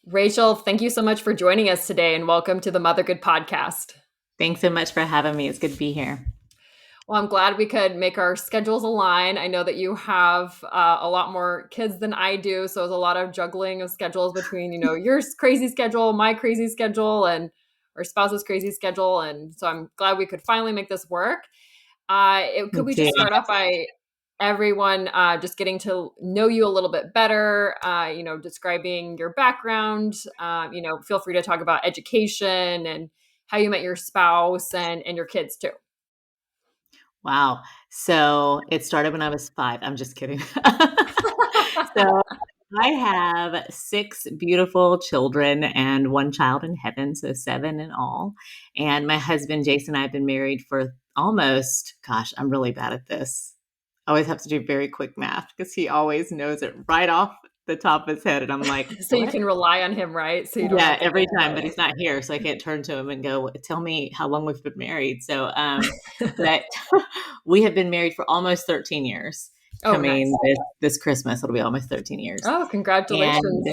Rachel, thank you so much for joining us today and welcome to the Motherhood podcast. Thanks so much for having me. It's good to be here. Well, I'm glad we could make our schedules align. I know that you have a lot more kids than I do, so there's a lot of juggling of schedules between, your crazy schedule, my crazy schedule, and our spouse's crazy schedule. And so I'm glad we could finally make this work. Could Me we too. just start off by everyone just getting to know you a little bit better, describing your background. Feel free to talk about education and how you met your spouse and your kids too. Wow. So it started when I was 5. I'm just kidding. So I have 6 beautiful children and 1 child in heaven, so 7 in all. And my husband, Jason, and I have been married for almost, gosh, I'm really bad at this. I always have to do very quick math because he always knows it right off the top of his head. And I'm like, So you what? can rely on him, right? So you don't Yeah, have to every think time, about but he's not here, so I can't turn to him and go, "Tell me how long we've been married." But we have been married for almost 13 years. Oh, nice. Coming this Christmas, it'll be almost 13 years. Oh, And congratulations.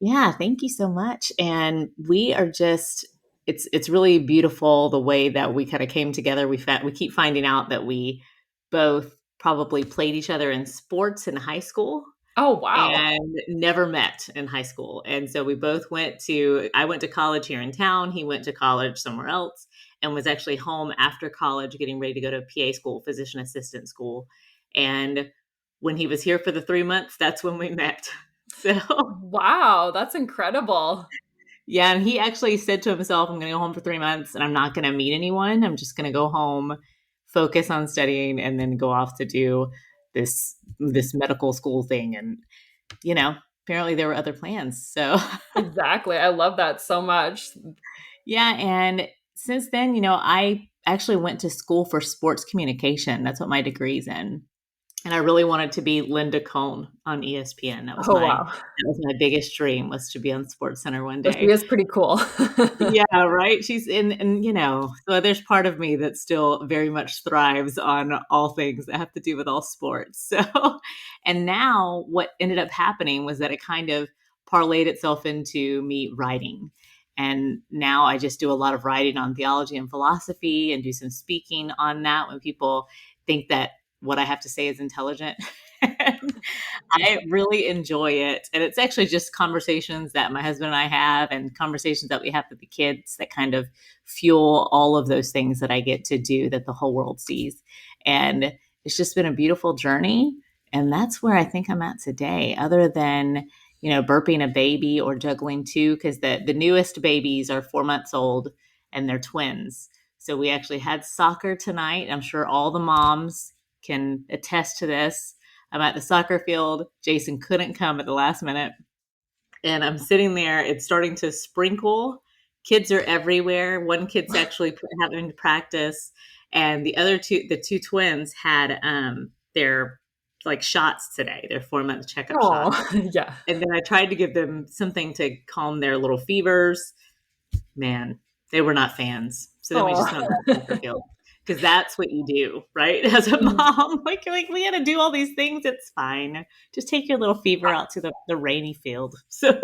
yeah, thank you so much. And we are just it's really beautiful the way that we kind of came together. We keep finding out that we both probably played each other in sports in high school Oh, wow. and never met in high school. And so we both I went to college here in town. He went to college somewhere else and was actually home after college getting ready to go to PA school, physician assistant school. And when he was here for the 3 months, that's when we met. So Wow, that's incredible. yeah, and he actually said to himself, I'm going to go home for 3 months and I'm not going to meet anyone. I'm just going to go home, focus on studying, and then go off to do this medical school thing. And apparently there were other plans. So Exactly. I love that so much. yeah, and since then, I actually went to school for sports communication. That's what my degree's in. And I really wanted to be Linda Cohn on ESPN. That was Oh, my wow. that was my biggest dream, was to be on Sports Center one So she day. is pretty cool. Yeah, right. She's in, and so there's part of me that still very much thrives on all things that have to do with all sports. So, and now what ended up happening was that it kind of parlayed itself into me writing. And now I just do a lot of writing on theology and philosophy and do some speaking on that when people think that what I have to say is intelligent. I really enjoy it. And it's actually just conversations that my husband and I have and conversations that we have with the kids that kind of fuel all of those things that I get to do that the whole world sees. And it's just been a beautiful journey. And that's where I think I'm at today, other than, burping a baby or juggling two, because the newest babies are 4 months old and they're twins. So we actually had soccer tonight. I'm sure all the moms can attest to this. I'm at the soccer field. Jason couldn't come at the last minute. And I'm sitting there. It's starting to sprinkle. Kids are everywhere. One kid's actually having practice. And the two twins had their like shots today, their 4 month checkup Oh, shots. yeah. And then I tried to give them something to calm their little fevers. Man, they were not fans. So then we Oh. just went to the soccer field because that's what you do, right? As a mom, like we got to do all these things. It's fine. Just take your little fever out to the rainy field. So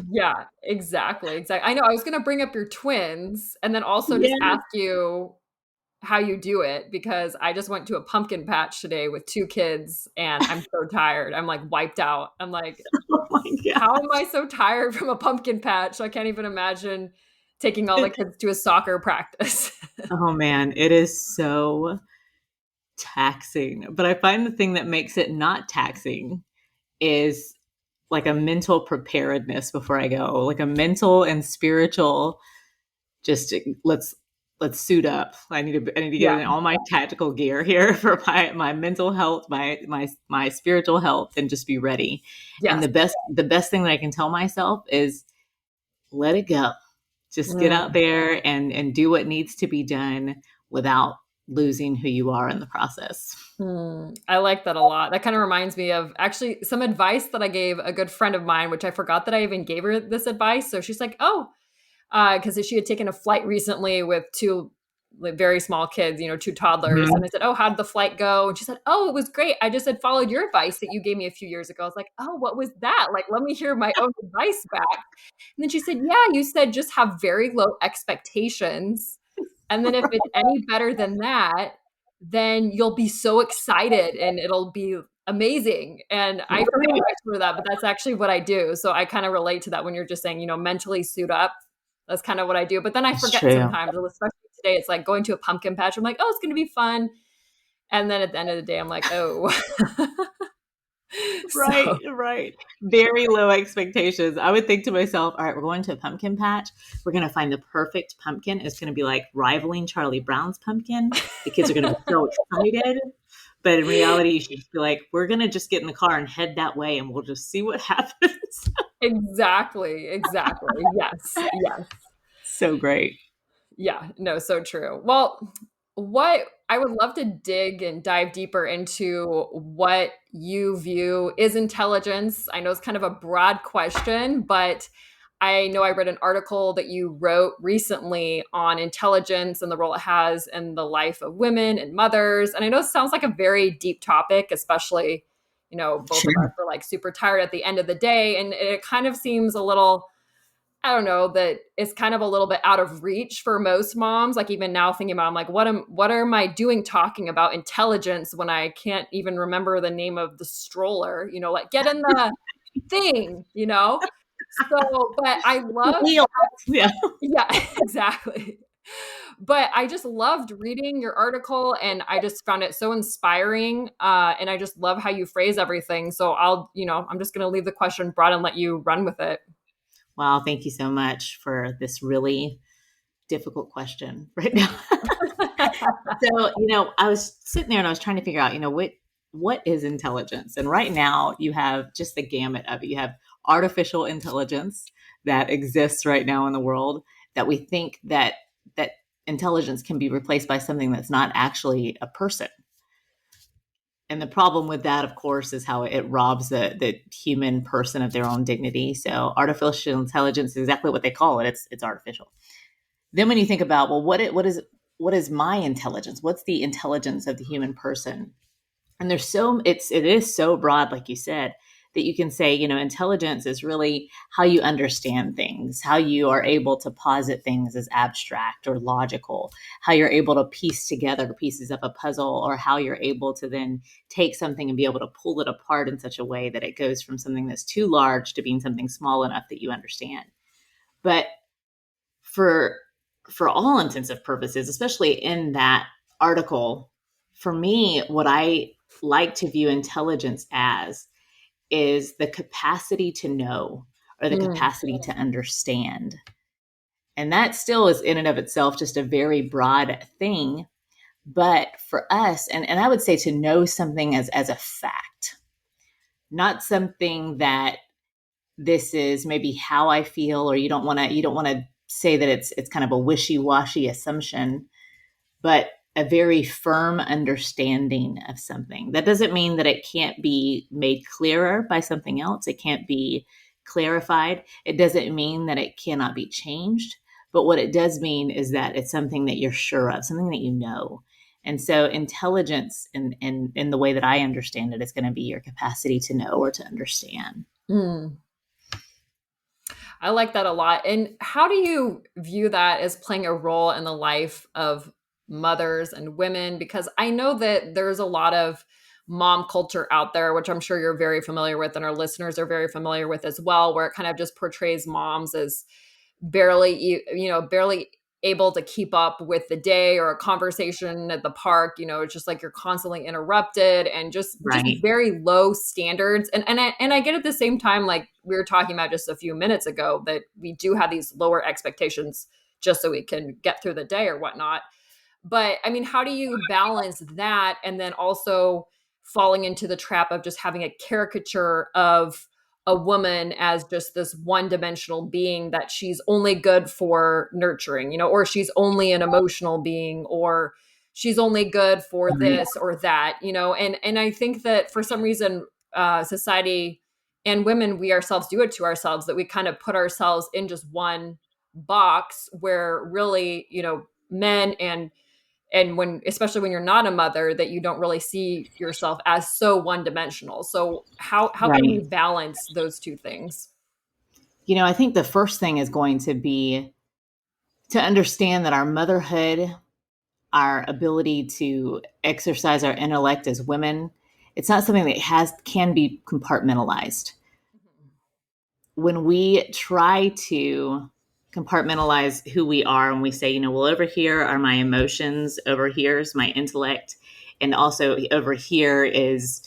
Yeah, exactly, exactly. I know, I was gonna bring up your twins and then also just yeah. ask you how you do it because I just went to a pumpkin patch today with 2 kids and I'm so tired. I'm, like, wiped out. I'm like, Oh my "How god. am I so tired from a pumpkin patch?" I can't even imagine taking all the kids to a soccer practice. Oh man, it is so taxing. But I find the thing that makes it not taxing is like a mental preparedness before I go, like a mental and spiritual just let's suit up. I need to get Yeah, in all my tactical gear here for my mental health, my spiritual health, and just be ready. And yes. the best thing that I can tell myself is let it go. Just get out Mm. there and do what needs to be done without losing who you are in the process. I like that a lot. That kind of reminds me of actually some advice that I gave a good friend of mine, which I forgot that I even gave her this advice. So she's like, "Oh," because she had taken a flight recently with 2 like very small kids, you know, two toddlers. And Mhm. I said, "Oh, how did the flight go?" And she said, "Oh, it was great. I just had followed your advice that you gave me a few years ago." I was like, "Oh, what was that? Like, let me hear my own advice back." And then she said, "Yeah, you said just have very low expectations. And then if it's any better than that, then you'll be so excited and it'll be amazing." And I forget Right. what I told her that, but that's actually what I do. So I kind of relate to that when you're just saying, you know, mentally suit up. That's kind of what I do. But then I It's forget true. sometimes, especially today, it's like going to a pumpkin patch. I'm like, oh, it's going to be fun. And then at the end of the day, I'm like, oh. Right, So right. Very low expectations. I would think to myself, all right, we're going to a pumpkin patch. We're going to find the perfect pumpkin. It's going to be like rivaling Charlie Brown's pumpkin. The kids are going to be so excited. But in reality, you should just be like, we're going to just get in the car and head that way and we'll just see what happens. exactly, exactly. Yes, yes. So great. Yeah, no, so true. Well, what I would love to dig and dive deeper into what you view is intelligence. I know it's kind of a broad question, but I know I read an article that you wrote recently on intelligence and the role it has in the life of women and mothers. And I know it sounds like a very deep topic, especially, you know, both of us Sure. are like super tired at the end of the day. And it kind of seems a little, I don't know, that it's kind of a little bit out of reach for most moms. Like even now thinking about, I'm like, what am I doing talking about intelligence when I can't even remember the name of the stroller? You know, like get in the thing, you know? So, but I love, Wheel. Yeah. yeah, exactly. But I just loved reading your article and I just found it so inspiring. And I just love how you phrase everything. So I'll, you know, I'm just going to leave the question broad and let you run with it. Wow. Thank you so much for this really difficult question right now. So, I was sitting there and I was trying to figure out, what is intelligence? And right now you have just the gamut of it. You have artificial intelligence that exists right now in the world that we think that intelligence can be replaced by something that's not actually a person. And the problem with that, of course, is how it robs the human person of their own dignity. So artificial intelligence is exactly what they call it. It's artificial. Then when you think about, well, what is my intelligence? What's the intelligence of the human person? And it is so broad, like you said, that you can say, intelligence is really how you understand things, how you are able to posit things as abstract or logical, how you're able to piece together pieces of a puzzle, or how you're able to then take something and be able to pull it apart in such a way that it goes from something that's too large to being something small enough that you understand. But for for all intensive purposes, especially in that article, for me, what I like to view intelligence as is the capacity to know or the Mm, capacity to understand. And that still is in and of itself just a very broad thing. But for us, and I would say to know something as a fact, not something that this is maybe how I feel, or you don't want to say that it's kind of a wishy-washy assumption, but a very firm understanding of something. That doesn't mean that it can't be made clearer by something else. It can't be clarified. It doesn't mean that it cannot be changed. But what it does mean is that it's something that you're sure of, something that you know. And so intelligence in the way that I understand it is going to be your capacity to know or to understand. mm. I like that a lot. And how do you view that as playing a role in the life of mothers and women? Because I know that there's a lot of mom culture out there, which I'm sure you're very familiar with, and our listeners are very familiar with as well, where it kind of just portrays moms as barely able to keep up with the day or a conversation at the park. You know, it's just like you're constantly interrupted and just Right. very low standards. And I get at the same time, like we were talking about just a few minutes ago, that we do have these lower expectations just so we can get through the day or whatnot. But I mean, how do you balance that and then also falling into the trap of just having a caricature of a woman as just this one-dimensional being that she's only good for nurturing, you know, or she's only an emotional being, or she's only good for Right. this or that, you know? And I think that for some reason, society and women, we ourselves do it to ourselves, that we kind of put ourselves in just one box where really, you know, men and and especially when you're not a mother, that you don't really see yourself as so one-dimensional. So how can we Right. balance those two things? I think the first thing is going to be to understand that our motherhood, our ability to exercise our intellect as women, it's not something that can be compartmentalized. When we try to compartmentalize who we are and we say, well, over here are my emotions, over here is my intellect, and also over here is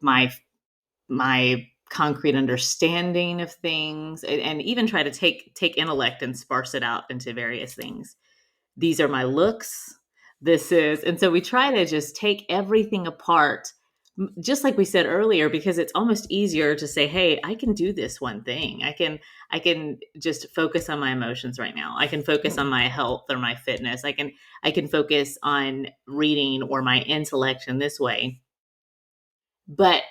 my concrete understanding of things, and even try to take intellect and sparse it out into various things. These are my looks. And so we try to just take everything apart, just like we said earlier, because it's almost easier to say, hey, I can do this one thing. I can just focus on my emotions right now. I can focus on my health or my fitness. I can focus on reading or my intellect in this way. But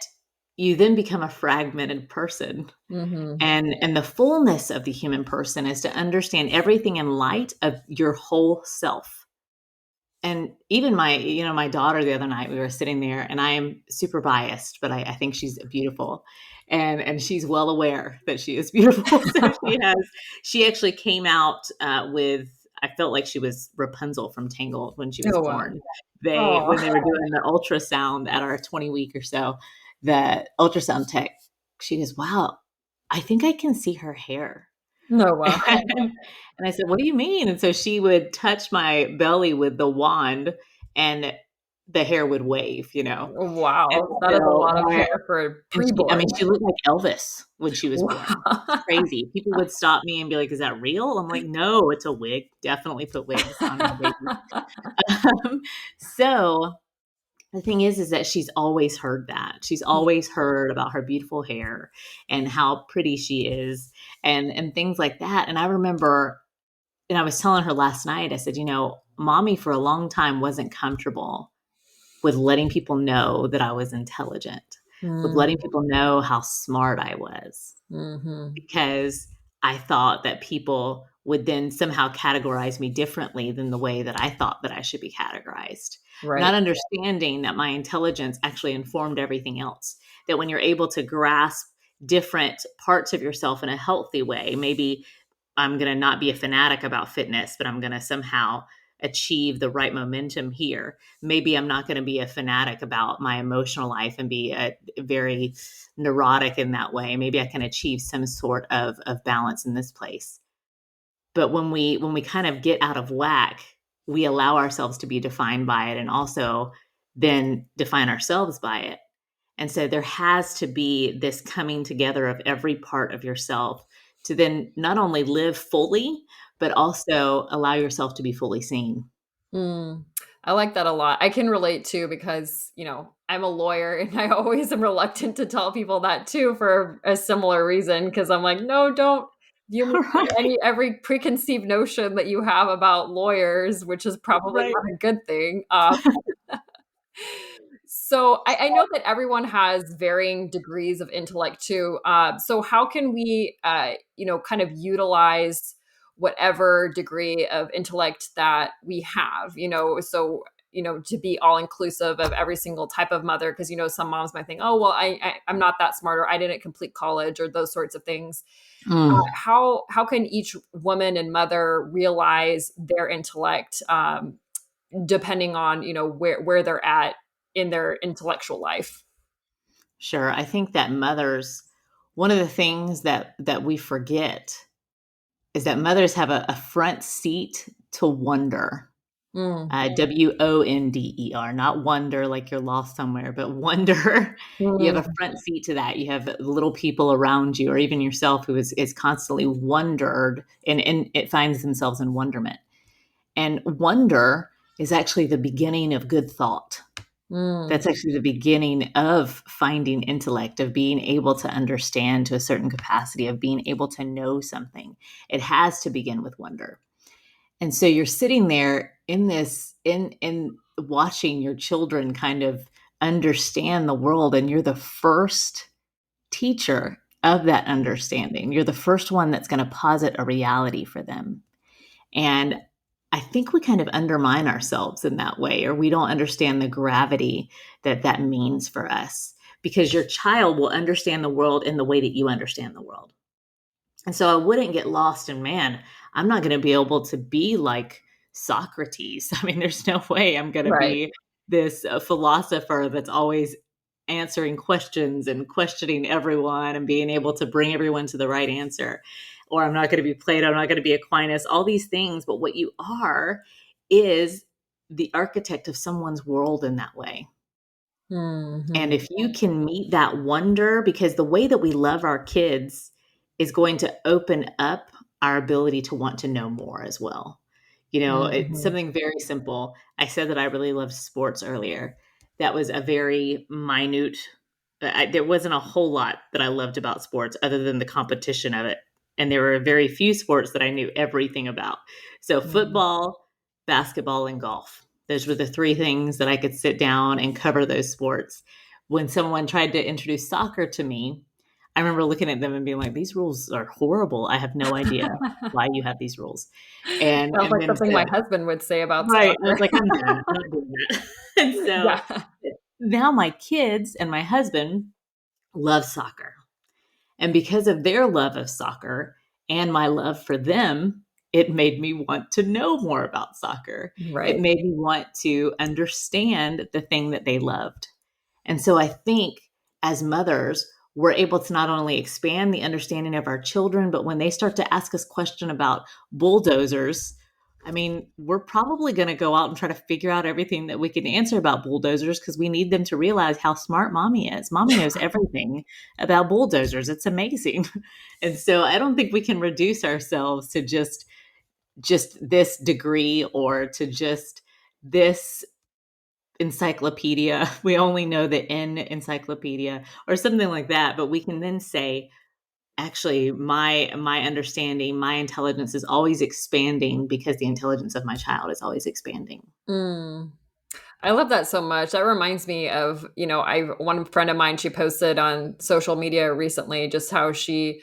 you then become a fragmented person. Mm-hmm. And the fullness of the human person is to understand everything in light of your whole self. And even my daughter, the other night, we were sitting there, and I am super biased, but I think she's beautiful. And she's well aware that she is beautiful. So she actually came out with, I felt like she was Rapunzel from Tangled when she was Oh wow. born. Oh. When they were doing the ultrasound at our 20-week or so, the ultrasound tech, she goes, wow, I think I can see her hair. No, wow. And I said, "What do you mean?" And so she would touch my belly with the wand, and the hair would wave. And Wow. That is a so lot of hair for a preborn. she looked like Elvis when she was born. It's Wow. crazy. People would stop me and be like, "Is that real?" I'm like, "No, it's a wig. Definitely put wigs on my baby." So the thing is that she's always heard that. She's always heard about her beautiful hair and how pretty she is, and things like that. And I remember, and I was telling her last night, I said, mommy for a long time wasn't comfortable with letting people know that I was intelligent, with letting people know how smart I was, Mm-hmm. because I thought that people would then somehow categorize me differently than the way that I thought that I should be categorized. Right. Not understanding that my intelligence actually informed everything else. That when you're able to grasp different parts of yourself in a healthy way, maybe I'm going to not be a fanatic about fitness, but I'm going to somehow achieve the right momentum here. Maybe I'm not going to be a fanatic about my emotional life and be a very neurotic in that way. Maybe I can achieve some sort of balance in this place. But when we kind of get out of whack, we allow ourselves to be defined by it, and also then define ourselves by it. And so there has to be this coming together of every part of yourself to then not only live fully, but also allow yourself to be fully seen. Mm. I like that a lot. I can relate too because, I'm a lawyer and I always am reluctant to tell people that too for a similar reason because I'm like, no, don't view me through Right. every preconceived notion that you have about lawyers, which is probably Right. not a good thing. So I know that everyone has varying degrees of intellect too. So how can we, kind of utilize whatever degree of intellect that we have? So to be all inclusive of every single type of mother, because some moms might think, oh well, I'm not that smart, or I didn't complete college, or those sorts of things. Mm. How can each woman and mother realize their intellect? Depending on where they're at in their intellectual life. Sure. I think that mothers, one of the things that we forget is that mothers have a front seat to wonder. Mm. WONDER, not wonder like you're lost somewhere, but wonder. You have a Mm. front seat to that. You have little people around you, or even yourself, who is constantly wondered, and it finds themselves in wonderment. And wonder is actually the beginning of good thought. Mm. That's actually the beginning of finding intellect, of being able to understand to a certain capacity, of being able to know something. It has to begin with wonder. And so you're sitting there in watching your children kind of understand the world, and you're the first teacher of that understanding. You're the first one that's going to posit a reality for them. And I think we kind of undermine ourselves in that way, or we don't understand the gravity that that means for us, because your child will understand the world in the way that you understand the world. And so I wouldn't get lost in, man, I'm not going to be able to be like Socrates. I mean, there's no way I'm going to Right. be this philosopher that's always answering questions and questioning everyone and being able to bring everyone to the right answer. Or I'm not going to be Plato, I'm not going to be Aquinas, all these things. But what you are is the architect of someone's world in that way. And Mhm. if you can meet that wonder, because the way that we love our kids is going to open up our ability to want to know more as well. You know, it's Mhm. something very simple. I said that I really loved sports earlier. That was a very minute, there wasn't a whole lot that I loved about sports other than the competition of it. And there were very few sports that I knew everything about. So, Mhm. football, basketball, and golf. Those were the three things that I could sit down and cover those sports. When someone tried to introduce soccer to me, I remember looking at them and being like, "These rules are horrible. I have no idea why you have these rules." Sounds And like then something my husband would say about right, I was soccer. like, "I'm done. I'm not doing that." And so Yeah. now my kids and my husband love soccer. And because of their love of soccer and my love for them, it made me want to know more about soccer. It Right. made me want to understand the thing that they loved. And so I think as mothers, we're able to not only expand the understanding of our children, but when they start to ask us questions about bulldozers, I mean, we're probably going to go out and try to figure out everything that we can answer about bulldozers because we need them to realize how smart mommy is. Mommy knows everything about bulldozers. It's amazing. And so I don't think we can reduce ourselves to just this degree or to just this encyclopedia. We only know the N encyclopedia or something like that, but we can then say, actually, my understanding, my intelligence is always expanding because the intelligence of my child is always expanding. Mm. I love that so much. That reminds me of, I one friend of mine, she posted on social media recently just how she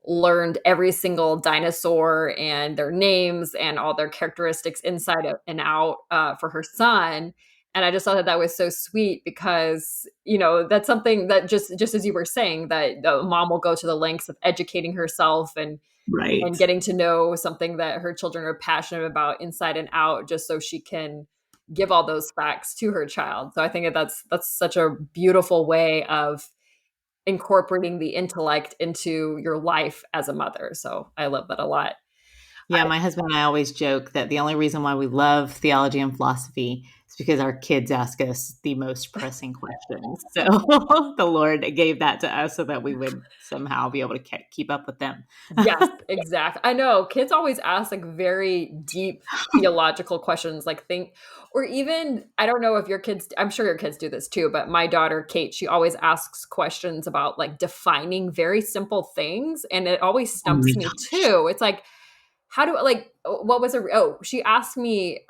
learned every single dinosaur and their names and all their characteristics inside and out for her son. And I just thought that that was so sweet because, that's something that just as you were saying, that the mom will go to the lengths of educating herself and Right. getting to know something that her children are passionate about inside and out just so she can give all those facts to her child. So I think that that's such a beautiful way of incorporating the intellect into your life as a mother. So I love that a lot. Yeah, my husband and I always joke that the only reason why we love theology and philosophy is because our kids ask us the most pressing questions. So the Lord gave that to us so that we would somehow be able to keep up with them. Yes, exactly. I know kids always ask like very deep theological questions, like think, or even I don't know if your kids, I'm sure your kids do this too, but my daughter Kate, she always asks questions about like defining very simple things, and it always Oh my stumps me gosh. too. It's like, how do like what was a she asked me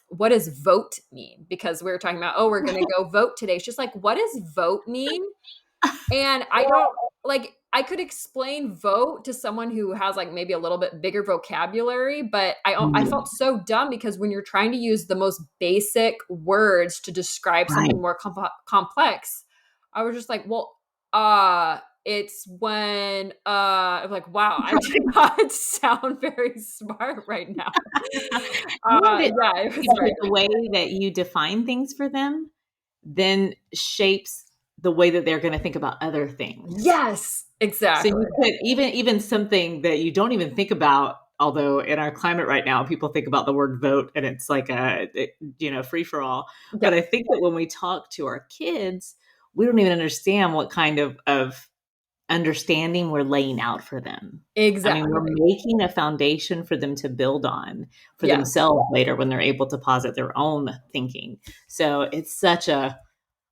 what does vote mean? Because we were talking about, oh, we're gonna go vote today. She's like, what does vote mean? And I don't like I could explain vote to someone who has like maybe a little bit bigger vocabulary, but I Mm, felt so dumb because when you're trying to use the most basic words to describe right. something more complex, I was just like, well, it's when I'm like, wow, I do not sound very smart right now. And it, Yeah, it was because very the way that you define things for them then shapes the way that they're going to think about other things. yes, So exactly. you could even something that you don't even think about, although in our climate right now, people think about the word vote and it's like free for all. But Yeah, I think that when we talk to our kids, we don't even understand what kind of understanding we're laying out for them. I mean, we're exactly. making a foundation for them to build on for Yeah. themselves later when they're able to posit their own thinking. So it's such a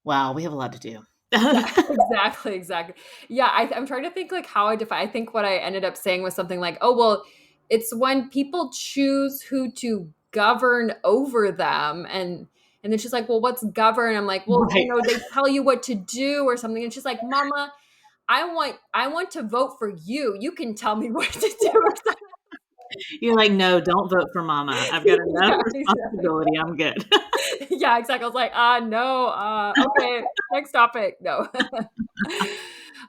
wow, we have a lot to do. Yeah, exactly, exactly. Yeah, I'm trying to think like how I define. I think what I ended up saying was something like, "Oh, well, it's when people choose who to govern over them." And then she's like, "Well, what's govern?" I'm like, "Well, Right. they tell you what to do or something." And she's like, "Mama, I want to vote for you. You can tell me what to do or something." You're like, no, don't vote for mama. I've got enough Yeah, exactly. responsibility. I'm good. Yeah, exactly. I was like, no, okay, next topic. No.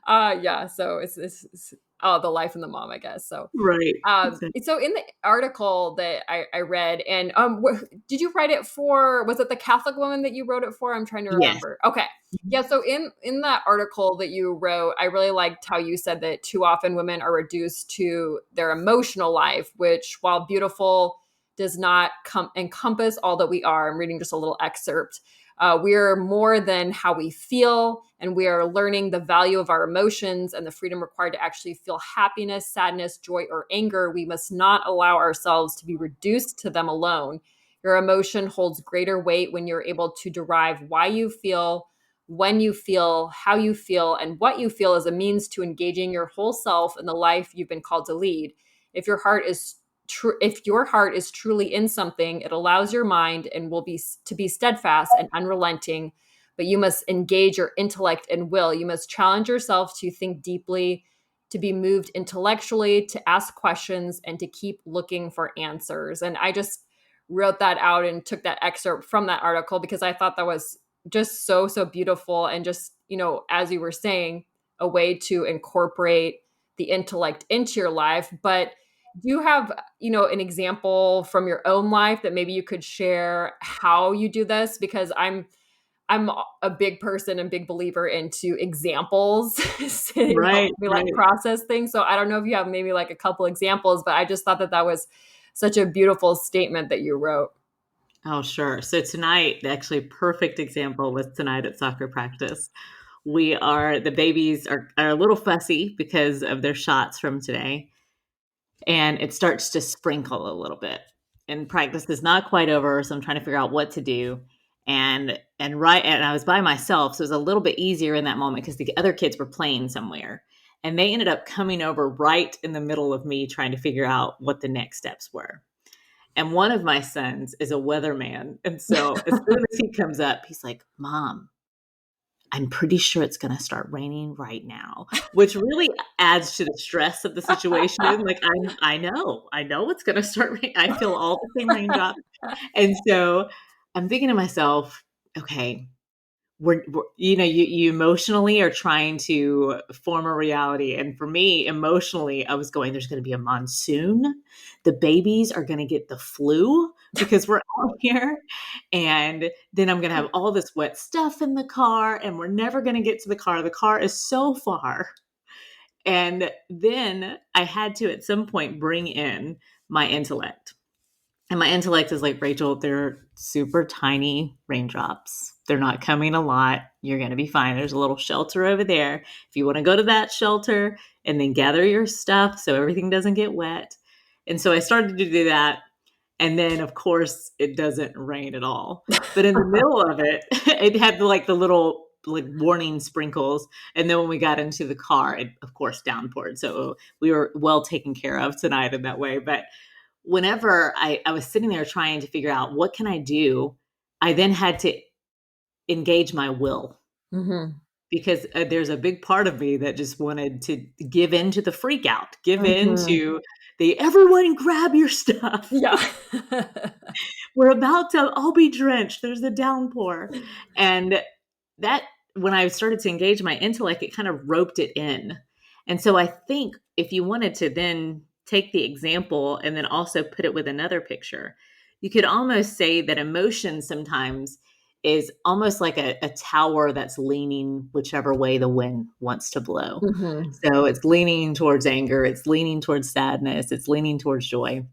Yeah, so it's oh, the life and the mom, I guess. So Right. Exactly. so in the article that I read, and did you write it for? Was it the Catholic woman that you wrote it for? I'm trying to Yes. remember. Okay, yeah. So in that article that you wrote, I really liked how you said that too often women are reduced to their emotional life, which, while beautiful, does not encompass all that we are. I'm reading just a little excerpt. We are more than how we feel, and we are learning the value of our emotions and the freedom required to actually feel happiness, sadness, joy, or anger. We must not allow ourselves to be reduced to them alone. Your emotion holds greater weight when you're able to derive why you feel, when you feel, how you feel, and what you feel as a means to engaging your whole self in the life you've been called to lead. If your heart is if your heart is truly in something, it allows your mind and will be to be steadfast and unrelenting. But you must engage your intellect and will. You must challenge yourself to think deeply, to be moved intellectually, to ask questions, and to keep looking for answers. And I just wrote that out and took that excerpt from that article because I thought that was just so beautiful, and just, as you were saying, a way to incorporate the intellect into your life. But do you have, an example from your own life that maybe you could share how you do this? Because I'm a big person and big believer into examples. It Right. helps me like Right. process things. So I don't know if you have maybe like a couple examples, but I just thought that that was such a beautiful statement that you wrote. Oh, sure. So tonight, actually, perfect example was tonight at soccer practice. The babies are a little fussy because of their shots from today, and it starts to sprinkle a little bit. And practice is not quite over, so I'm trying to figure out what to do. And I was by myself, so it was a little bit easier in that moment because the other kids were playing somewhere. And they ended up coming over right in the middle of me trying to figure out what the next steps were. And one of my sons is a weatherman. And so as soon as he comes up, he's like, Mom, I'm pretty sure it's going to start raining right now, which really adds to the stress of the situation. Like, I know it's going to start raining. I feel all the same raindrops. And so I'm thinking to myself, okay, you emotionally are trying to form a reality, and for me emotionally I was going, there's going to be a monsoon, the babies are going to get the flu because we're out here, and then I'm going to have all this wet stuff in the car, and we're never going to get to the car is so far. And then I had to at some point bring in my intellect, and my intellect is like, Rachel, they're super tiny raindrops. They're not coming a lot. You're going to be fine. There's a little shelter over there. If you want to go to that shelter and then gather your stuff so everything doesn't get wet. And so I started to do that. And then, of course, it doesn't rain at all. But in the middle of it, it had like the little like warning sprinkles. And then when we got into the car, it, of course, downpoured. So we were well taken care of tonight in that way. But whenever I was sitting there trying to figure out what can I do, I then had to engage my will Hmm. because there's a big part of me that just wanted to give in to the freak out, give in Hmm. to the everyone grab your stuff. Yeah. We're about to all be drenched. There's a downpour. And that, when I started to engage my intellect, it kind of roped it in. And so I think if you wanted to then take the example and then also put it with another picture, you could almost say that emotion sometimes is almost like a tower that's leaning whichever way the wind wants to blow. Hmm. So it's leaning towards anger, it's leaning towards sadness, it's leaning towards joy.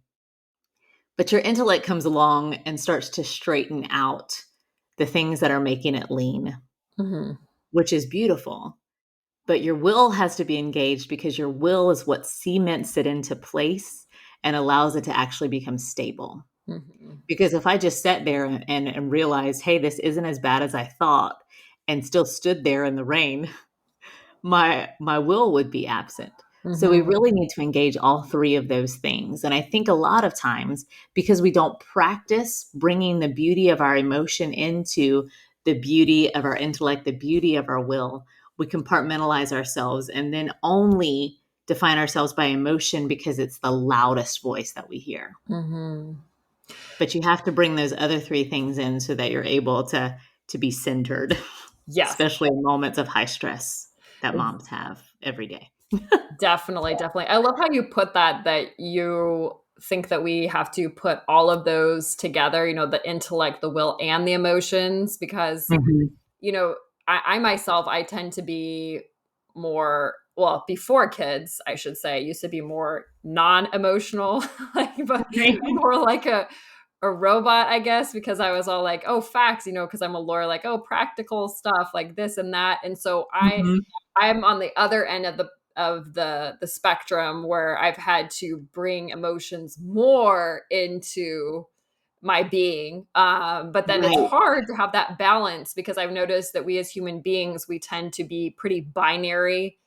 But your intellect comes along and starts to straighten out the things that are making it lean, Hmm. which is beautiful. But your will has to be engaged because your will is what cements it into place and allows it to actually become stable. Hmm. Because if I just sat there and realized, hey, this isn't as bad as I thought, and still stood there in the rain, my will would be absent. So we Hmm. really need to engage all three of those things. And I think a lot of times, because we don't practice bringing the beauty of our emotion into the beauty of our intellect, the beauty of our will, we compartmentalize ourselves and then only define ourselves by emotion because it's the loudest voice that we hear. Mm-hmm. But you have to bring those other three things in so that you're able to be centered, Yes. especially in moments of high stress that moms have every day. Definitely, definitely. I love how you put that you think that we have to put all of those together, the intellect, the will, and the emotions, because, Mhm. I myself, I tend to be more, well, before kids, I should say, used to be more non-emotional, but Right. more like a robot, I guess, because I was all like, oh, facts, because I'm a lawyer, like, oh, practical stuff, like this and that. And so Mhm. I'm on the other end of the spectrum where I've had to bring emotions more into my being. But then it's Right. hard to have that balance, because I've noticed that we as human beings, we tend to be pretty binary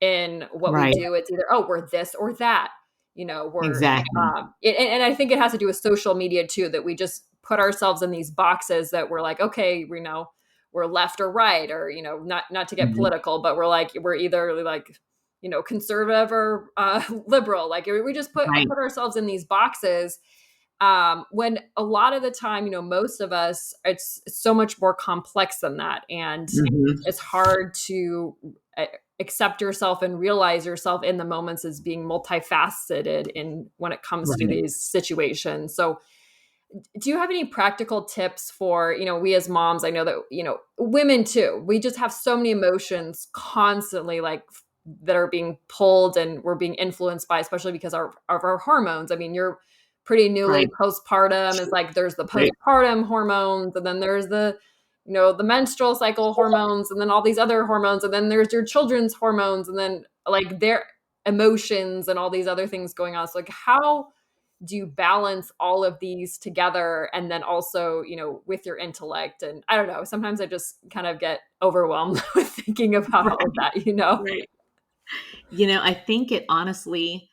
in what we Right. do. It's either, oh, we're this or that, we're, Exactly. and I think it has to do with social media too, that we just put ourselves in these boxes that we're like, okay, we're left or right, or, not to get Mhm. political, but we're either like, conservative or liberal. Like we just Right. put ourselves in these boxes, when a lot of the time, most of us, it's so much more complex than that. And Mhm. it's hard to accept yourself and realize yourself in the moments as being multifaceted in when it comes to Right. these situations. So do you have any practical tips for, we as moms? I know that, women too, we just have so many emotions constantly, like that are being pulled and we're being influenced by, especially because of our hormones. I mean, you're pretty newly Right. postpartum. It's like there's the Right. postpartum hormones, and then there's the menstrual cycle hormones, and then all these other hormones, and then there's your children's hormones, and then like their emotions and all these other things going on. So like, how do you balance all of these together, and then also, with your intellect? And I don't know, sometimes I just kind of get overwhelmed with thinking about all of that. Right. I think it honestly,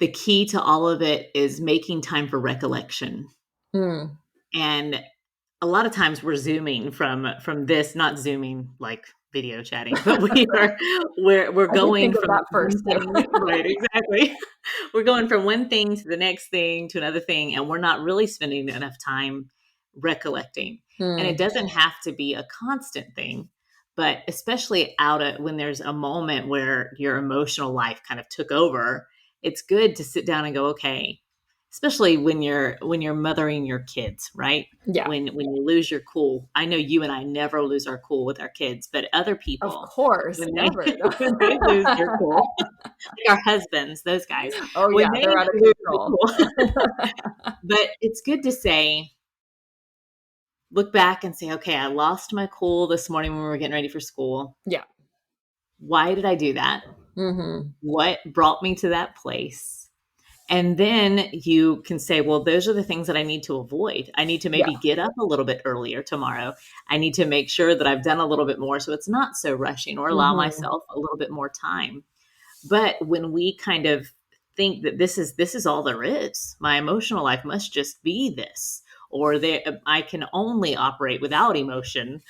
the key to all of it is making time for recollection. Mm. And a lot of times we're zooming from this, not zooming like video chatting, but we're I did going think of from that one first too. thing, right, exactly. We're going from one thing to the next thing to another thing, and we're not really spending enough time recollecting. And it Mm. doesn't have to be a constant thing, but especially when there's a moment where your emotional life kind of took over, it's good to sit down and go, okay, especially when you're mothering your kids, right? Yeah, When you lose your cool. I know you and I never lose our cool with our kids, but other of people, course, when they never. when they lose their cool, like our husbands, those guys, Oh when yeah, they they're out of lose their control. cool. But it's good to say, look back and say, okay, I lost my cool this morning when we were getting ready for school. Yeah. Why did I do that? Hmm. What brought me to that place? And then you can say, well, those are the things that I need to avoid. I need to Yeah. maybe get up a little bit earlier tomorrow. I need to make sure that I've done a little bit more so it's not so rushing, or allow Hmm. myself a little bit more time. But when we kind of think that this is all there is, my emotional life must just be this, or I can only operate without emotion,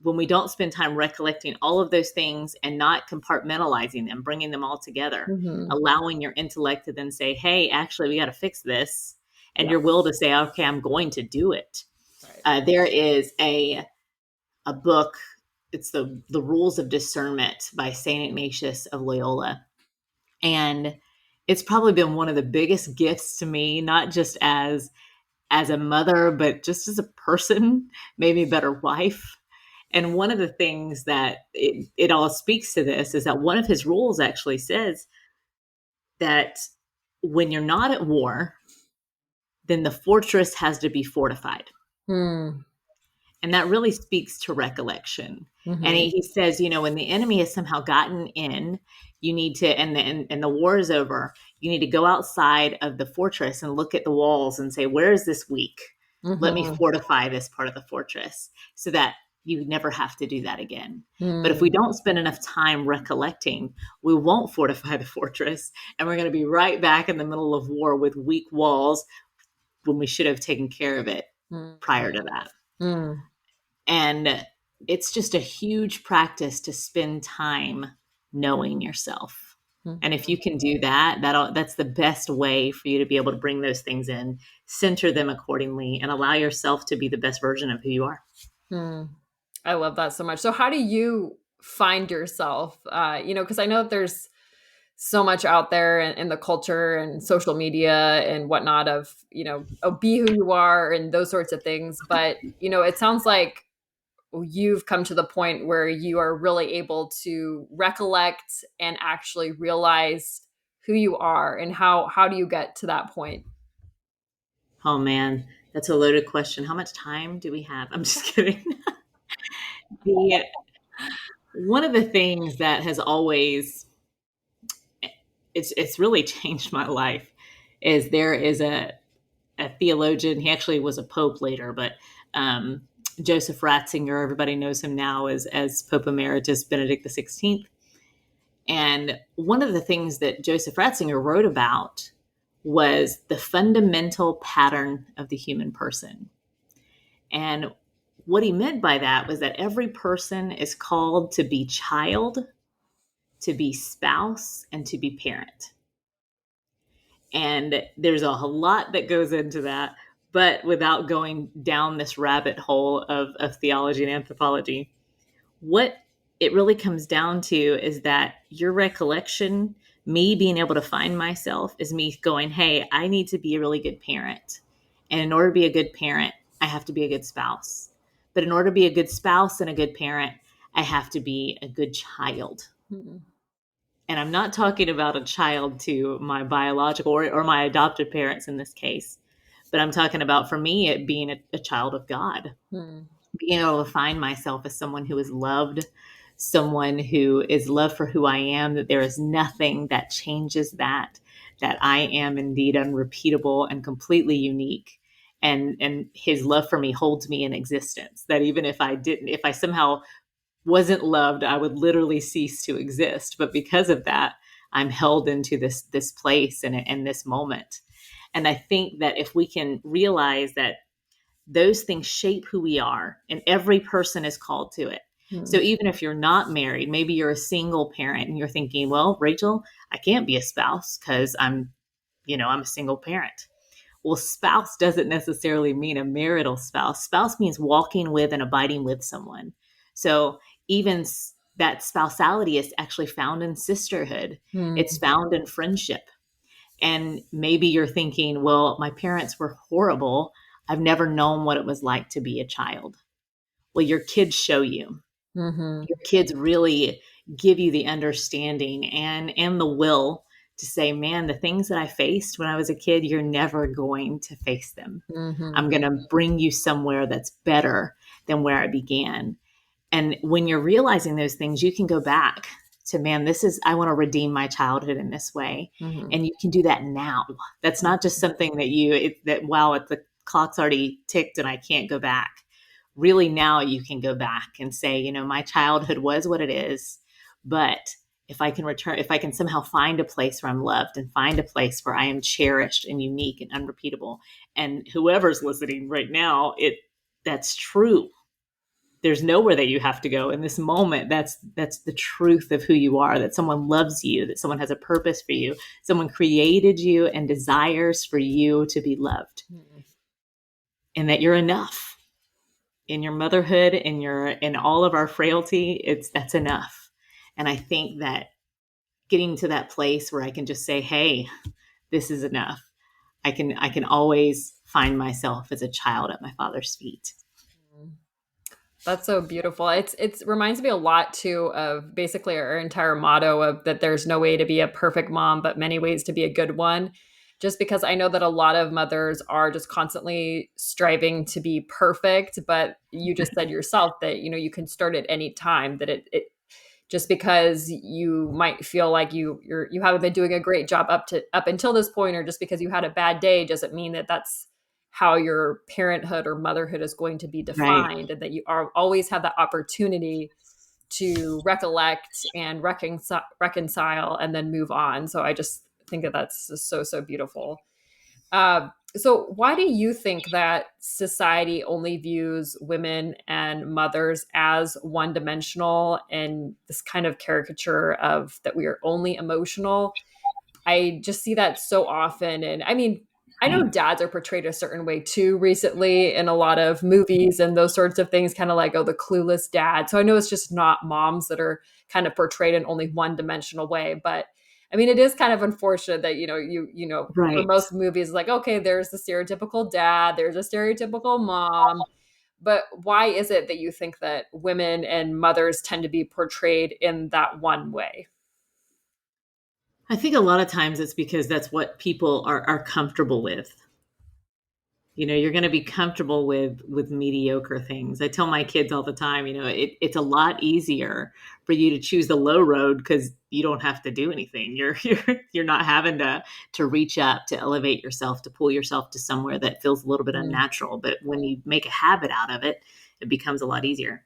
when we don't spend time recollecting all of those things and not compartmentalizing them, bringing them all together, Hmm. allowing your intellect to then say, hey, actually, we got to fix this, and Yeah. your will to say, okay, I'm going to do it. Right. There is a book. It's the Rules of Discernment by Saint Ignatius of Loyola, and it's probably been one of the biggest gifts to me, not just as a mother, but just as a person, maybe a better wife. And one of the things that it all speaks to this is that one of his rules actually says that when you're not at war, then the fortress has to be fortified. Mm. And that really speaks to recollection. And Hmm. he says, when the enemy has somehow gotten in, you need to, and the war is over, you need to go outside of the fortress and look at the walls and say, where is this weak? Let me Hmm. fortify this part of the fortress so that you never have to do that again. But if we Mm. don't spend enough time recollecting, we won't fortify the fortress. And we're going to be right back in the middle of war with weak walls when we should have taken care of it Mm. prior to that. Mm. And it's just a huge practice to spend time knowing yourself. And Mhm. if you can do that, that's the best way for you to be able to bring those things in, center them accordingly, and allow yourself to be the best version of who you are. Hmm. I love that so much. So how do you find yourself? Because I know that there's so much out there in the culture and social media and whatnot of, oh, be who you are and those sorts of things. But, it sounds like you've come to the point where you are really able to recollect and actually realize who you are. And how do you get to that point? Oh man, that's a loaded question. How much time do we have? I'm just kidding. the One of the things that has always it's really changed my life is there is a theologian. He actually was a pope later, but um, Joseph Ratzinger, everybody knows him now as Pope Emeritus Benedict XVI. And one of the things that Joseph Ratzinger wrote about was the fundamental pattern of the human person. And what he meant by that was that every person is called to be child, to be spouse, and to be parent. And there's a lot that goes into that, but without going down this rabbit hole of theology and anthropology, what it really comes down to is that your recollection, me being able to find myself, is me going, hey, I need to be a really good parent. And in order to be a good parent, I have to be a good spouse. But in order to be a good spouse and a good parent, I have to be a good child. Mhm. And I'm not talking about a child to my biological or my adopted parents in this case, but I'm talking about for me, it being a child of God, Mhm. being able to find myself as someone who is loved, someone who is loved for who I am, that there is nothing that changes that I am indeed unrepeatable and completely unique. And his love for me holds me in existence. That even if I somehow wasn't loved, I would literally cease to exist. But because of that, I'm held into this place and this moment. And I think that if we can realize that those things shape who we are, and every person is called to it. So Mhm. even if you're not married, maybe you're a single parent and you're thinking, well, Rachel, I can't be a spouse because I'm a single parent. Well, spouse doesn't necessarily mean a marital spouse. Spouse means walking with and abiding with someone. So even that spousality is actually found in sisterhood. It's Mhm. found in friendship. And maybe you're thinking, well, my parents were horrible. I've never known what it was like to be a child. Well, your kids show you. Mhm. Your kids really give you the understanding and the will to say, man, the things that I faced when I was a kid, you're never going to face them. Mhm. I'm going to bring you somewhere that's better than where I began. And when you're realizing those things, you can go back to, man, I want to redeem my childhood in this way. Mhm. And you can do that now. That's not just something wow, the clock's already ticked and I can't go back. Really, now you can go back and say, my childhood was what it is. But if I can somehow find a place where I'm loved and find a place where I am cherished and unique and unrepeatable, and whoever's listening right now, that's true. There's nowhere that you have to go in this moment. That's the truth of who you are, that someone loves you, that someone has a purpose for you, someone created you and desires for you to be loved, Mhm. and that you're enough in your motherhood, in all of our frailty. That's enough. And I think that getting to that place where I can just say, hey, this is enough. I can always find myself as a child at my father's feet. That's so beautiful. It's reminds me a lot too of basically our entire motto of that there's no way to be a perfect mom, but many ways to be a good one. Just because I know that a lot of mothers are just constantly striving to be perfect, but you just said yourself that you can start at any time. That it just because you might feel like you haven't been doing a great job up until this point, or just because you had a bad day doesn't mean that that's how your parenthood or motherhood is going to be Right. defined, and that you are always have that opportunity to recollect and reconcile and then move on. So I just think that that's just so beautiful. So why do you think that society only views women and mothers as one dimensional and this kind of caricature of that we are only emotional? I just see that so often. And I mean, I know Right. dads are portrayed a certain way too recently in a lot of movies and those sorts of things, kind of like, oh, the clueless dad. So I know it's just not moms that are kind of portrayed in only one dimensional way. But I mean, it is kind of unfortunate that, for Right. most movies, like, okay, there's the stereotypical dad, there's a stereotypical mom. But why is it that you think that women and mothers tend to be portrayed in that one way? I think a lot of times it's because that's what people are comfortable with. You're going to be comfortable with mediocre things. I tell my kids all the time, it's a lot easier for you to choose the low road because you don't have to do anything. You're not having to reach up, to elevate yourself, to pull yourself to somewhere that feels a little bit Mm, unnatural. But when you make a habit out of it, it becomes a lot easier.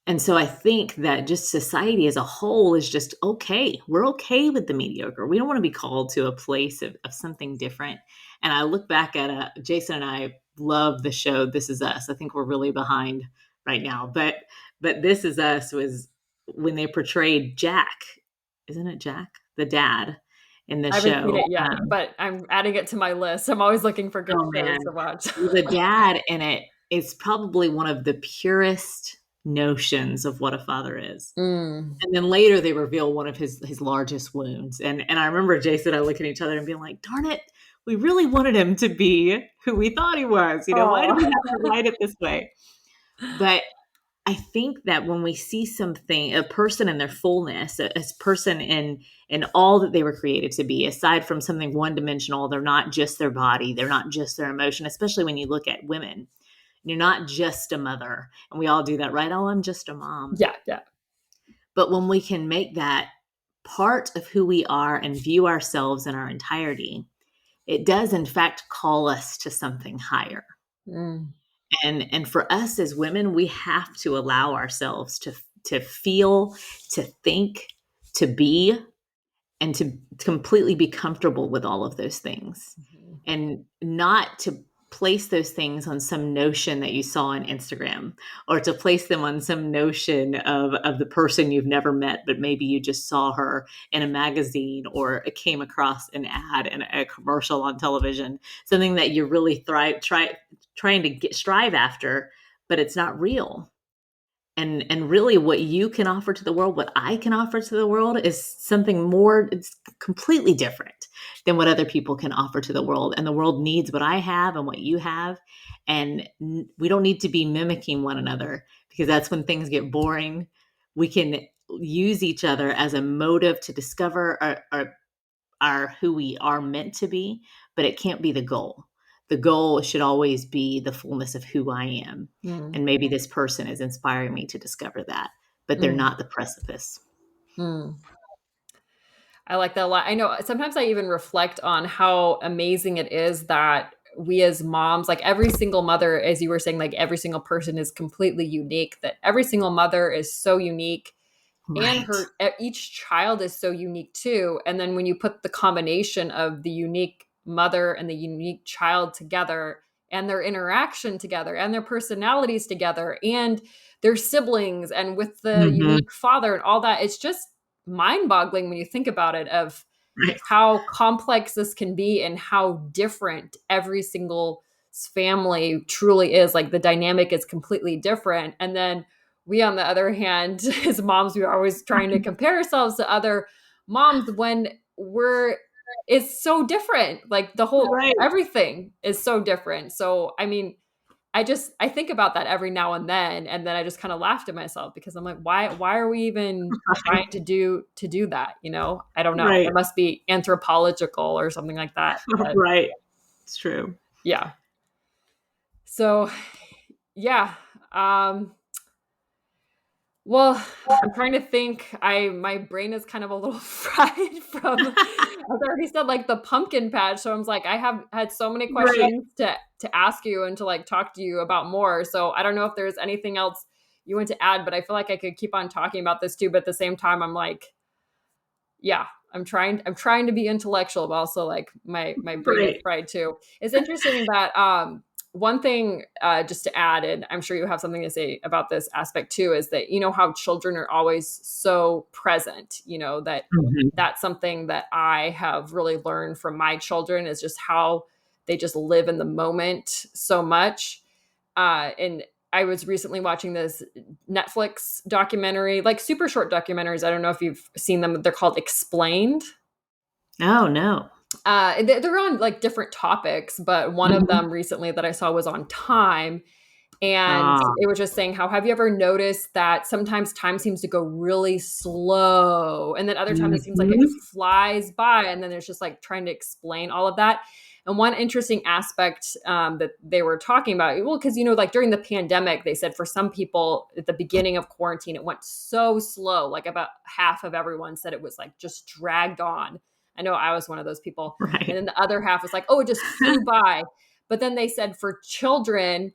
And so I think that just society as a whole is just okay. We're okay with the mediocre. We don't want to be called to a place of something different. And I look back at Jason and I love the show This Is Us. I think we're really behind right now, but This Is Us was when they portrayed Jack, isn't it Jack, the dad in the I haven't seen show? it yet, but I'm adding it to my list. I'm always looking for good Oh shows man, to watch. the dad in it is probably one of the purest notions of what a father is. Mm. And then later they reveal one of his largest wounds. And I remember Jason and I looking at each other and being like, darn it, we really wanted him to be who we thought he was. Why do Oh. we have to write it this way? But I think that when we see something, a person in their fullness, a person in all that they were created to be, aside from something one dimensional, they're not just their body, they're not just their emotion, especially when you look at women. You're not just a mother. And we all do that, right? Oh, I'm just a mom. Yeah, yeah. But when we can make that part of who we are and view ourselves in our entirety, it does in fact call us to something higher. Mm. And for us as women, we have to allow ourselves to feel, to think, to be, and to completely be comfortable with all of those things, Mhm. and not to place those things on some notion that you saw on Instagram, or to place them on some notion of the person you've never met, but maybe you just saw her in a magazine or came across an ad in a commercial on television, something that you really trying to strive after, but it's not real. And really what you can offer to the world, what I can offer to the world, is something more, it's completely different than what other people can offer to the world. And the world needs what I have and what you have. And we don't need to be mimicking one another, because that's when things get boring. We can use each other as a motive to discover our who we are meant to be, but it can't be the goal. The goal should always be the fullness of who I am. Mm. And maybe this person is inspiring me to discover that, but they're Mm. not the precipice. Mm. I like that a lot. I know sometimes I even reflect on how amazing it is that we as moms, like every single mother, as you were saying, like every single person is completely unique, that every single mother is so unique and Right. her each child is so unique too. And then when you put the combination of the unique mother and the unique child together and their interaction together and their personalities together and their siblings and with the Hmm. unique father and all that, it's just mind-boggling when you think about it, of Right. how complex this can be and how different every single family truly is. Like the dynamic is completely different. And then we, on the other hand, as moms, we are always trying to compare ourselves to other moms when we're, it's so different. Like the whole, Right. everything is so different. So, I mean, I think about that every now and then I just kind of laughed at myself because I'm like, why are we even trying to do that? I don't know. Right. It must be anthropological or something like that. But Right. It's true. yeah. So yeah. Um, well, I'm trying to think. My brain is kind of a little fried from I've already said like the pumpkin patch. So I was like, I have had so many Right. questions to ask you and to like talk to you about more. So I don't know if there's anything else you want to add, but I feel like I could keep on talking about this too. But at the same time, I'm like, Yeah, I'm trying to be intellectual, but also like my brain is Right. fried too. It's interesting that one thing just to add, and I'm sure you have something to say about this aspect too, is that you know how children are always so present. You know that Mhm. that's something that I have really learned from my children is just how they just live in the moment so much. And I was recently watching this Netflix documentary, like super short documentaries. I don't know if you've seen them. They're called Explained. Oh, no. They're on like different topics, but one of Mhm. them recently that I saw was on time. And Ah, it was just saying how have you ever noticed that sometimes time seems to go really slow and then other times it seems like it mhm. flies by and then there's just like trying to explain all of that. And one interesting aspect that they were talking about, well, because you know, like during the pandemic, they said for some people at the beginning of quarantine, it went so slow. Like about half of everyone said it was like just dragged on. I know I was one of those people. And Right. then the other half was like, oh, it just flew by. But then they said for children,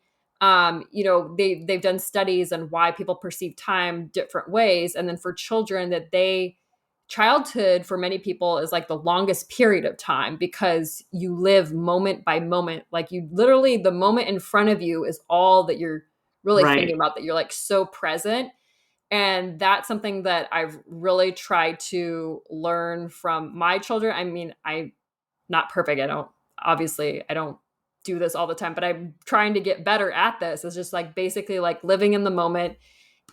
you know, they've done studies on why people perceive time different ways, and then for children that they childhood for many people is like the longest period of time because you live moment by moment, like you literally the moment in front of you is all that you're really thinking Right. about, that you're like so present. And that's something that I've really tried to learn from my children. I mean, I'm not perfect. I don't do this all the time, but I'm trying to get better at this. It's just like basically like living in the moment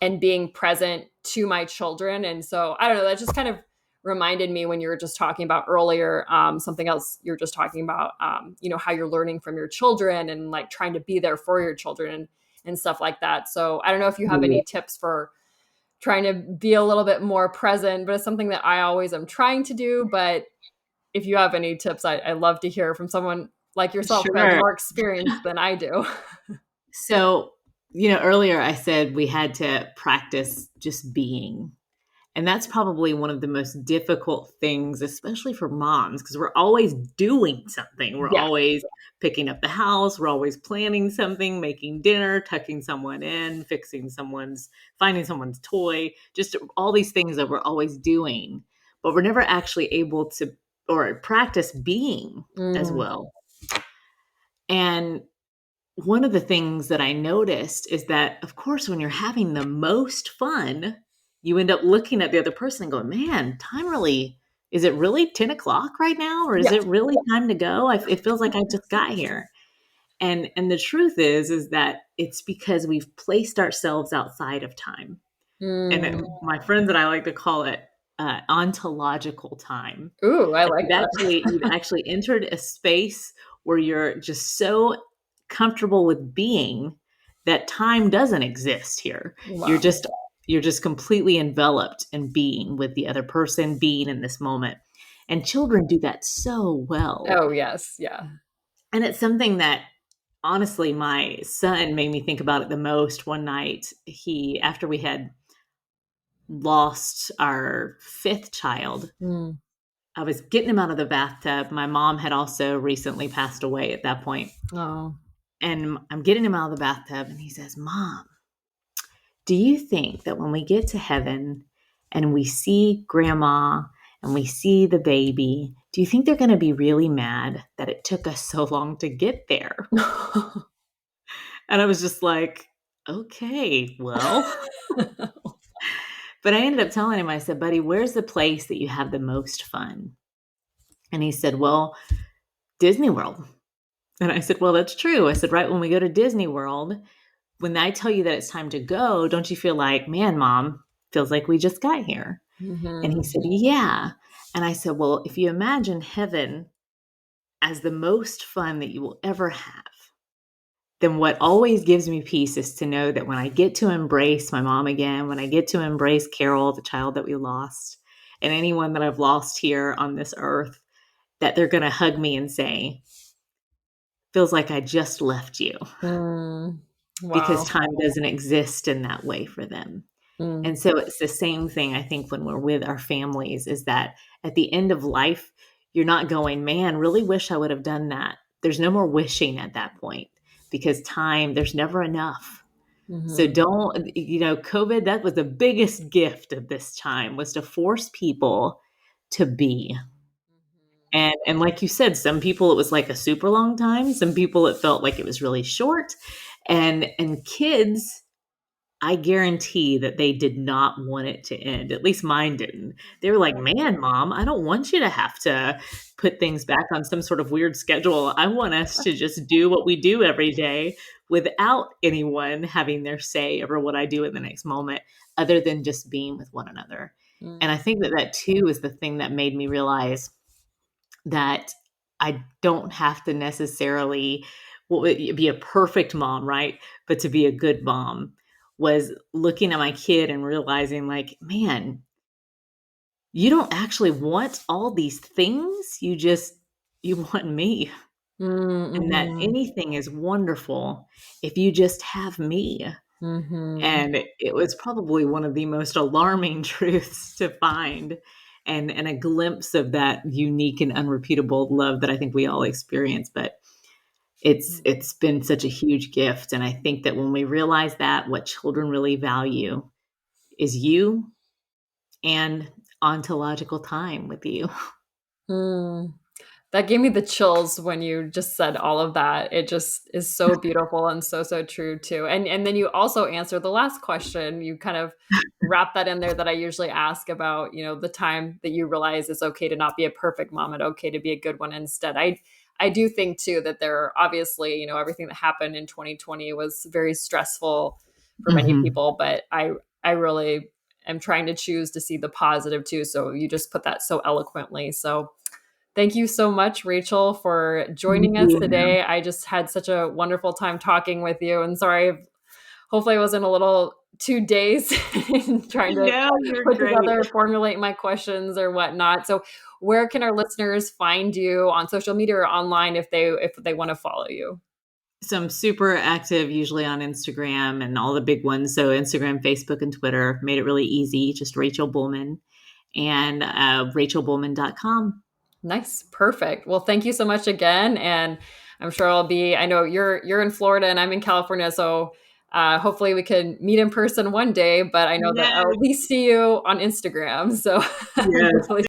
and being present to my children. And so I don't know, that just kind of reminded me when you were just talking about earlier, something else you're just talking about, you know, how you're learning from your children and like trying to be there for your children and stuff like that. So I don't know if you have Yeah. any tips for trying to be a little bit more present, but it's something that I always am trying to do. But if you have any tips, I love to hear from someone like yourself who has Sure. more experience than I do. So, earlier I said we had to practice just being. And that's probably one of the most difficult things, especially for moms, because we're always doing something. We're Yes. always picking up the house, we're always planning something, making dinner, tucking someone in, finding someone's toy, just all these things that we're always doing. But we're never actually able to or practice being as Mm, well. And one of the things that I noticed is that, of course, when you're having the most fun, you end up looking at the other person and going, man, time really, is it really 10 o'clock right now? Or is yes. it really time to go? It feels like I just got here. And the truth is that it's because we've placed ourselves outside of time. And Mm. my friends and I like to call it ontological time. Ooh, I Like like you've that. actually entered a space where you're just so comfortable with being that time doesn't exist here. You're Wow. just you're just completely enveloped in being with the other person, being in this moment. And children do that so well. Oh, yes. Yeah. And it's something that honestly my son made me think about it the most one night. He After we had lost our fifth child, Mm. I was getting him out of the bathtub. My mom had also recently passed away at that point. Oh. And I'm getting him out of the bathtub, and he says, Mom, do you think that when we get to heaven and we see grandma and we see the baby, do you think they're going to be really mad that it took us so long to get there? And I was just like, okay, well. But I ended up telling him, I said, buddy, where's the place that you have the most fun? And he said, well, Disney World. And I said, well, that's true. I said, right when we go to Disney World, when I tell you that it's time to go, don't you feel like, man, mom, feels like we just got here? And he Mhm. said, yeah. And I said, well, if you imagine heaven as the most fun that you will ever have, then what always gives me peace is to know that when I get to embrace my mom again, when I get to embrace Carol, the child that we lost, and anyone that I've lost here on this earth, that they're going to hug me and say, feels like I just left you, Mm. because Wow. time doesn't exist in that way for them. Mm. And so it's the same thing, I think, when we're with our families, is that at the end of life, you're not going, man, really wish I would have done that. There's no more wishing at that point, because time, there's never enough. So Mhm. don't, COVID, that was the biggest gift of this time, was to force people to be. And like you said, some people it was like a super long time. Some people it felt like it was really short. And kids, I guarantee that they did not want it to end. At least mine didn't. They were like, "Man, mom, I don't want you to have to put things back on some sort of weird schedule. I want us to just do what we do every day without anyone having their say over what I do in the next moment, other than just being with one another." And I think that that too is the thing that made me realize that I don't have to necessarily be a perfect mom, right? But to be a good mom was looking at my kid and realizing, like, man, you don't actually want all these things. You want me. And that Mhm. anything is wonderful if you just have me. Mhm. And it was probably one of the most alarming truths to find, and a glimpse of that unique and unrepeatable love that I think we all experience. But it's been such a huge gift, and I think that when we realize that, what children really value is you and ontological time with you. Mm. That gave me the chills when you just said all of that. It just is so beautiful and so, so true too. And then you also answered the last question. You kind of wrap that in there that I usually ask about, the time that you realize it's okay to not be a perfect mom and okay to be a good one instead. I do think too that there are obviously, everything that happened in 2020 was very stressful for many Mhm. people, but I really am trying to choose to see the positive too. So you just put that so eloquently. So thank you so much, Rachel, for Thank joining us you. today. I just had such a wonderful time talking with you. And sorry, hopefully I wasn't a little too dazed in trying to No, you're put great. together, formulate my questions or whatnot. So where can our listeners find you on social media or online if they want to follow you? So I'm super active usually on Instagram and all the big ones. So Instagram, Facebook, and Twitter made it really easy. Just Rachel Bulman and rachelbulman.com. Nice. Perfect. Well, thank you so much again. And I'm sure I know you're in Florida and I'm in California. So hopefully we can meet in person one day, but I know that Yes, I'll at least see you on Instagram. So yes. definitely